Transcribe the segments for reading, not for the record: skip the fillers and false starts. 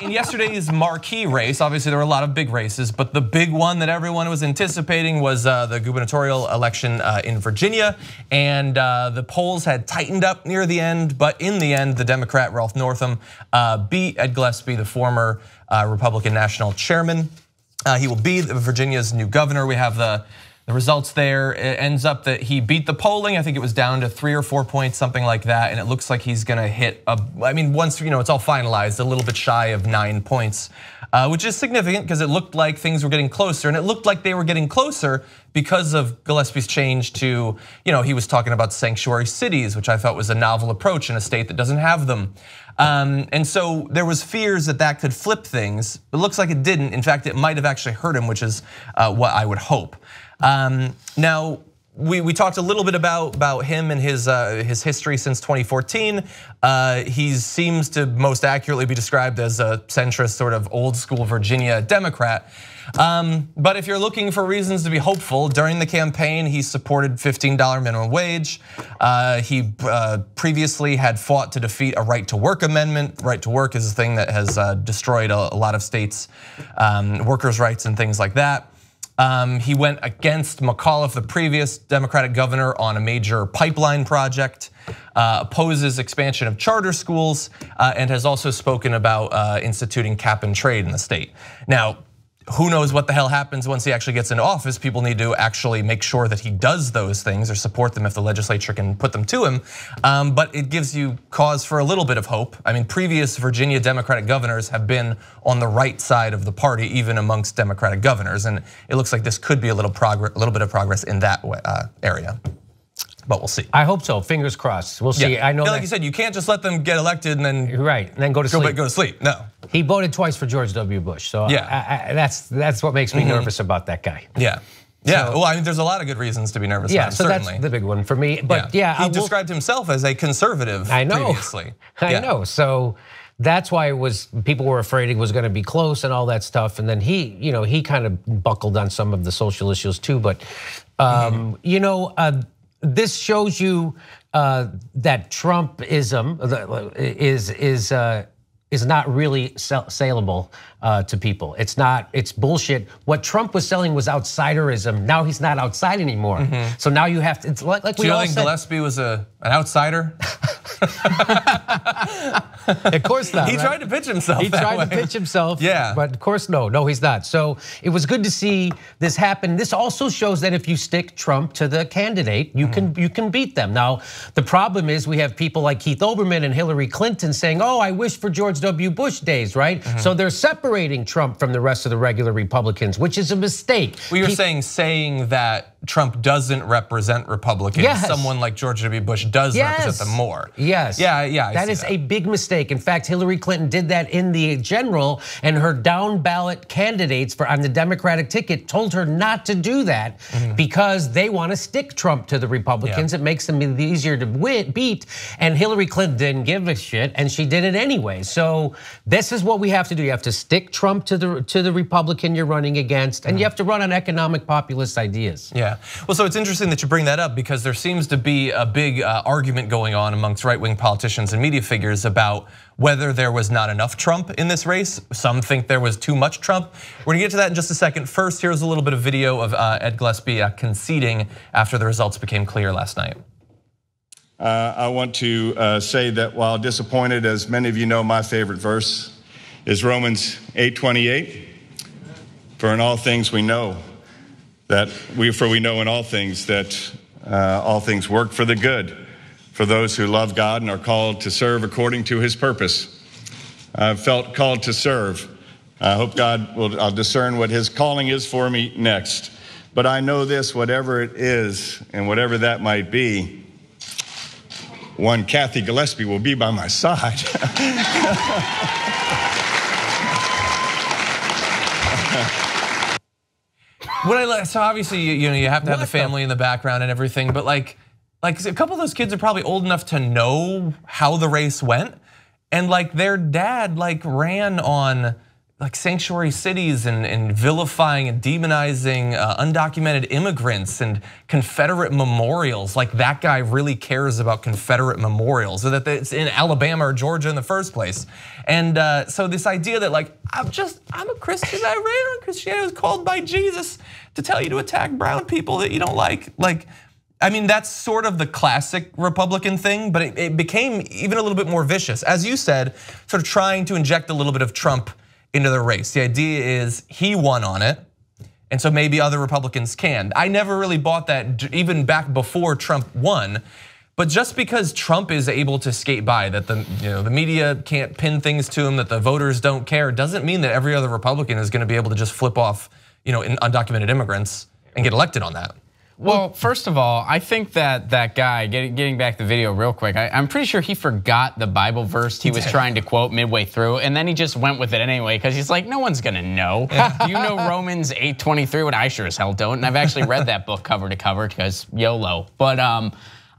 In yesterday's marquee race, obviously there were a lot of big races, but the big one that everyone was anticipating was the gubernatorial election in Virginia. And the polls had tightened up near the end, but in the end, the Democrat Ralph Northam beat Ed Gillespie, the former Republican national chairman. He will be Virginia's new governor. We have the results there. It ends up that he beat the polling. I think it was down to 3 or 4 points, something like that. And it looks like he's gonna hit, once it's all finalized, a little bit shy of 9 points, which is significant because it looked like things were getting closer. And it looked like they were getting closer because of Gillespie's change to, he was talking about sanctuary cities, which I thought was a novel approach in a state that doesn't have them. And so there was fears that that could flip things. It looks like it didn't. In fact, it might have actually hurt him, which is what I would hope. Now, we talked a little bit about him and his history since 2014. He seems to most accurately be described as a centrist, sort of old school Virginia Democrat. But if you're looking for reasons to be hopeful, during the campaign, he supported $15 minimum wage. He previously had fought to defeat a right to work amendment. Right to work is a thing that has destroyed a lot of states' workers' rights and things like that. He went against McAuliffe, the previous Democratic governor, on a major pipeline project, opposes expansion of charter schools, and has also spoken about instituting cap and trade in the state. Now, who knows what the hell happens once he actually gets into office? People need to actually make sure that he does those things or support them if the legislature can put them to him. But it gives you cause for a little bit of hope. Previous Virginia Democratic governors have been on the right side of the party, even amongst Democratic governors. And it looks like this could be a little bit of progress in that area. But we'll see. I hope so. Fingers crossed. We'll see. Yeah. I know. Like you said, you can't just let them get elected and then and then go to sleep. Go to sleep. No. He voted twice for George W. Bush, so yeah, that's what makes me nervous about that guy. Yeah. Yeah. So, well, there's a lot of good reasons to be nervous. Yeah. About him, So certainly. That's the big one for me. But yeah, he described himself as a conservative. I know. Previously. I know. So that's why people were afraid it was going to be close and all that stuff. And then he kind of buckled on some of the social issues too. But this shows you that Trumpism is not really saleable to people. It's bullshit. What Trump was selling was outsiderism. Now he's not outside anymore. So now you have to. It's like we all said. Gillespie was an outsider? Of course not. He tried to pitch himself. He tried to pitch himself. Yeah. But of course, no, he's not. So it was good to see this happen. This also shows that if you stick Trump to the candidate, you can beat them. Now, the problem is we have people like Keith Olbermann and Hillary Clinton saying, "Oh, I wish for George W. Bush days," right? So they're separating Trump from the rest of the regular Republicans, which is a mistake. Well, you're saying that Trump doesn't represent Republicans. Yes. Someone like George W. Bush does represent them more. Yes. Yeah. That is a big mistake. In fact, Hillary Clinton did that in the general, and her down ballot candidates on the Democratic ticket told her not to do that because they want to stick Trump to the Republicans. It makes them easier to beat. And Hillary Clinton didn't give a shit, and she did it anyway. So this is what we have to do. You have to stick Trump to the Republican you're running against, and you have to run on economic populist ideas. Yeah. Well, so it's interesting that you bring that up because there seems to be a big argument going on amongst right-wing politicians and media figures about whether there was not enough Trump in this race. Some think there was too much Trump. We're gonna get to that in just a second. First, here's a little bit of video of Ed Gillespie conceding after the results became clear last night. I want to say that while disappointed, as many of you know, my favorite verse is Romans 8:28. For in all things we know we know in all things that all things work for the good for those who love God and are called to serve according to his purpose. I've felt called to serve. I hope I'll discern what his calling is for me next. But I know this, whatever it is and whatever that might be, one Kathy Gillespie will be by my side. So obviously, you have to have the family in the background and everything, but like a couple of those kids are probably old enough to know how the race went, and their dad ran on like sanctuary cities and vilifying and demonizing undocumented immigrants and Confederate memorials. Like that guy really cares about Confederate memorials, so that it's in Alabama or Georgia in the first place. And so this idea that like, I'm a Christian, I ran on Christianity, I was called by Jesus to tell you to attack brown people that you don't like. I mean, that's sort of the classic Republican thing, but it became even a little bit more vicious. As you said, sort of trying to inject a little bit of Trump into the race. The idea is he won on it, and so maybe other Republicans can. I never really bought that even back before Trump won, but just because Trump is able to skate by, that the media can't pin things to him, that the voters don't care, doesn't mean that every other Republican is gonna be able to just flip off undocumented immigrants and get elected on that. Well, first of all, I think that guy, getting back the video real quick, I'm pretty sure he forgot the Bible verse he was trying to quote midway through, and then he just went with it anyway, because he's like, no one's gonna know. Do you know Romans 8:23? What I sure as hell don't, and I've actually read that book cover to cover, because YOLO. But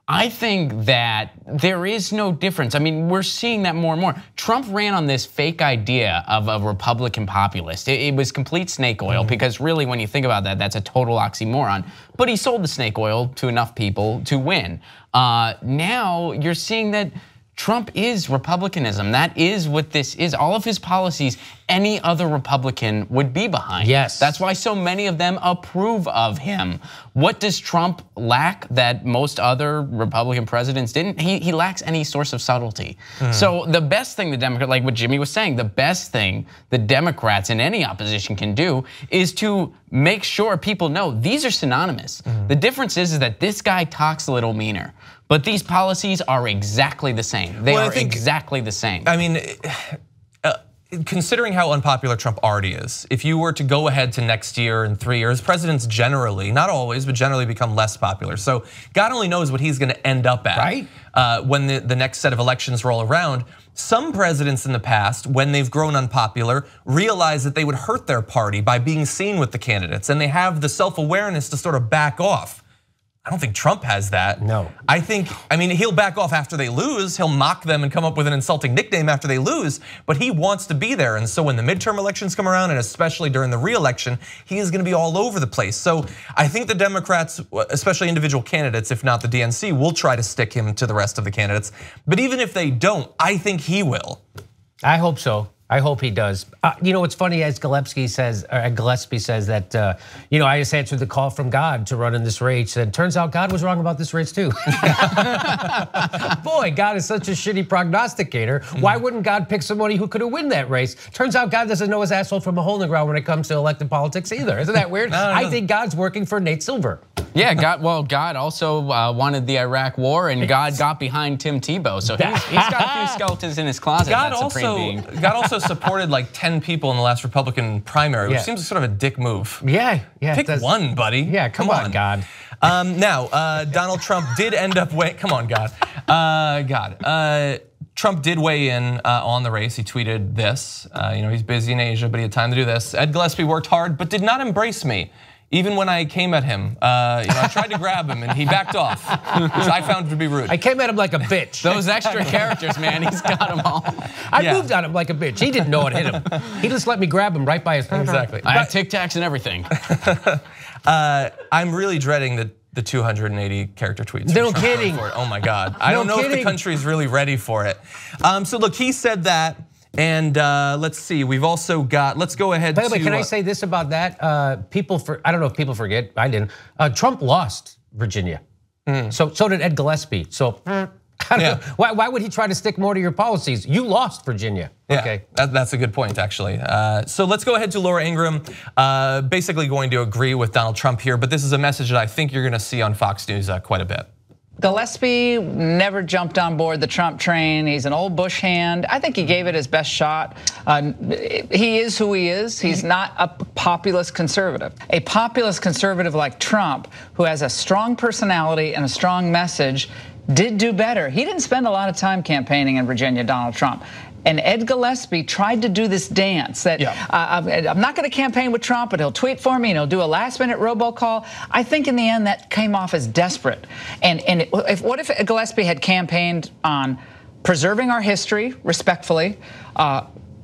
I think that there is no difference. I mean, we're seeing that more and more. Trump ran on this fake idea of a Republican populist. It was complete snake oil, because really when you think about that, that's a total oxymoron. But he sold the snake oil to enough people to win. Now you're seeing that Trump is Republicanism. That is what this is. All of his policies, any other Republican would be behind. Yes. That's why so many of them approve of him. What does Trump lack that most other Republican presidents didn't? He lacks any source of subtlety. So the best thing the Democrat, like what Jimmy was saying, the best thing the Democrats in any opposition can do is to make sure people know these are synonymous. The difference is that this guy talks a little meaner, but these policies are exactly the same. They are exactly the same. I mean, considering how unpopular Trump already is, if you were to go ahead to next year and 3 years, presidents generally, not always, but generally become less popular. So God only knows what he's gonna end up at, right? When the next set of elections roll around. Some presidents in the past, when they've grown unpopular, realize that they would hurt their party by being seen with the candidates, and they have the self-awareness to sort of back off. I don't think Trump has that. No. I mean, he'll back off after they lose. He'll mock them and come up with an insulting nickname after they lose, but he wants to be there. And so when the midterm elections come around, and especially during the re-election, he is gonna be all over the place. So I think the Democrats, especially individual candidates, if not the DNC, will try to stick him to the rest of the candidates. But even if they don't, I think he will. I hope so. I hope he does. You know what's funny, as Gillespie says that I just answered the call from God to run in this race, and turns out God was wrong about this race too. Boy, God is such a shitty prognosticator. Why wouldn't God pick somebody who could have won that race? Turns out God doesn't know his asshole from a hole in the ground when it comes to elected politics either. Isn't that weird? I think God's working for Nate Silver. Yeah, God also wanted the Iraq War, and God got behind Tim Tebow, so he's got a few skeletons in his closet. God also supported like 10 people in the last Republican primary, which seems like sort of a dick move. Yeah. Pick one, buddy. Yeah, come on, God. Now, Donald Trump did end up come on, God. Trump did weigh in on the race. He tweeted this. He's busy in Asia, but he had time to do this. Ed Gillespie worked hard, but did not embrace me. Even when I came at him, I tried to grab him and he backed off, which I found to be rude. I came at him like a bitch. Those extra characters, man, he's got them all. I moved on him like a bitch. He didn't know it hit him. He just let me grab him right by his finger. Exactly. I have Tic Tacs and everything. I'm really dreading the 280 character tweets. No kidding. Oh my God. I don't know if the country's really ready for it. So look, he said that. And let's see, we've also got, let's go ahead. By the way, can I say this about that? I don't know if people forget, I didn't. Trump lost Virginia. So did Ed Gillespie. So why would he try to stick more to your policies? You lost Virginia. Yeah, okay. That's a good point, actually. So let's go ahead to Laura Ingraham, basically going to agree with Donald Trump here, but this is a message that I think you're gonna see on Fox News quite a bit. Gillespie never jumped on board the Trump train. He's an old Bush hand. I think he gave it his best shot. He is who he is. He's not a populist conservative. A populist conservative like Trump, who has a strong personality and a strong message, did do better. He didn't spend a lot of time campaigning in Virginia, Donald Trump. And Ed Gillespie tried to do this dance that I'm not going to campaign with Trump, but he'll tweet for me and he'll do a last-minute robocall. I think in the end that came off as desperate. What if Gillespie had campaigned on preserving our history respectfully,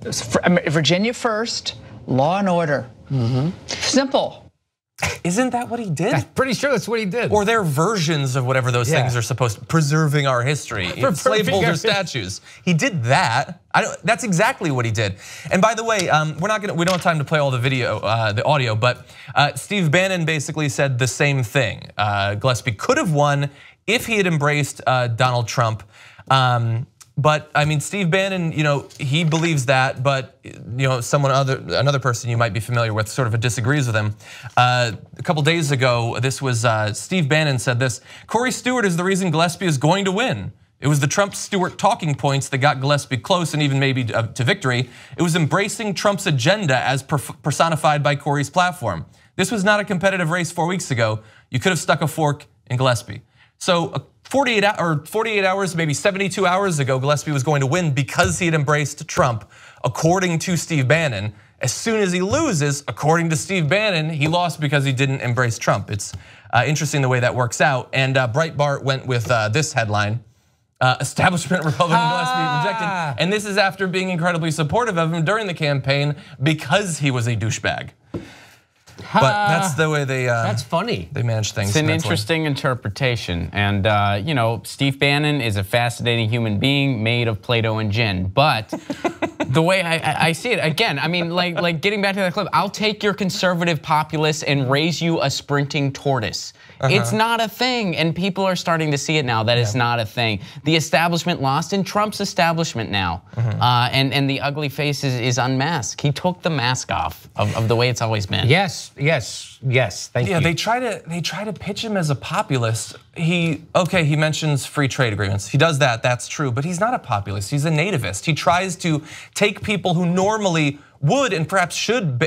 Virginia first, law and order. Simple. Isn't that what he did? I'm pretty sure that's what he did. Or their versions of whatever those things are supposed to, preserving our history, slaveholder statues. He did that. That's exactly what he did. And by the way, we don't have time to play all the video, the audio, but Steve Bannon basically said the same thing. Gillespie could have won if he had embraced Donald Trump. But I mean, Steve Bannon, he believes that, but another person you might be familiar with sort of disagrees with him. A couple days ago, this was Steve Bannon said this: Corey Stewart is the reason Gillespie is going to win. It was the Trump-Stewart talking points that got Gillespie close and even maybe to victory. It was embracing Trump's agenda as personified by Corey's platform. This was not a competitive race 4 weeks ago. You could have stuck a fork in Gillespie. So 48 hours, maybe 72 hours ago, Gillespie was going to win because he had embraced Trump, according to Steve Bannon. As soon as he loses, according to Steve Bannon, he lost because he didn't embrace Trump. It's interesting the way that works out. And Breitbart went with this headline: establishment Republican Gillespie rejected. And this is after being incredibly supportive of him during the campaign because he was a douchebag. But that's the way that's funny. They manage things. It's an interesting interpretation, and Steve Bannon is a fascinating human being made of Play-Doh and gin. But the way I see it, again, I mean, like getting back to that clip, I'll take your conservative populace and raise you a sprinting tortoise. It's not a thing, and people are starting to see it now that it's not a thing. The establishment lost, and Trump's establishment now, and the ugly face is unmasked. He took the mask off of the way it's always been. Yes. Thank you. Yeah, they try to pitch him as a populist. He mentions free trade agreements. He does that. That's true, but he's not a populist. He's a nativist. He tries to take people who normally would and perhaps should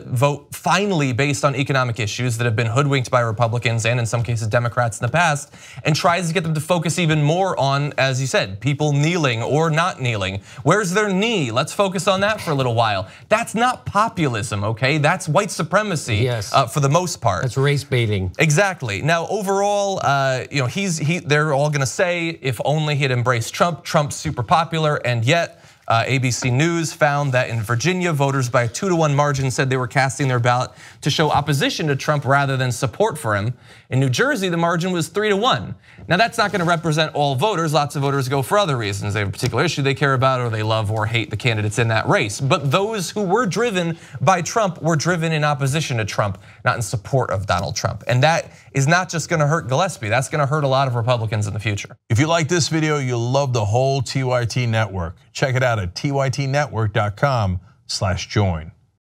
vote finally based on economic issues that have been hoodwinked by Republicans and in some cases Democrats in the past, and tries to get them to focus even more on, as you said, people kneeling or not kneeling. Where's their knee? Let's focus on that for a little while. That's not populism, okay? That's white supremacy for the most part. That's race baiting. Exactly. Now, overall, they're all gonna say if only he had embraced Trump, Trump's super popular, and yet ABC News found that in Virginia, voters by a 2-to-1 margin said they were casting their ballot to show opposition to Trump rather than support for him. In New Jersey, the margin was 3-to-1. Now that's not gonna represent all voters. Lots of voters go for other reasons. They have a particular issue they care about, or they love or hate the candidates in that race. But those who were driven by Trump were driven in opposition to Trump, not in support of Donald Trump. And that is not just gonna hurt Gillespie, that's gonna hurt a lot of Republicans in the future. If you like this video, you'll love the whole TYT network. Check it out at tytnetwork.com/join.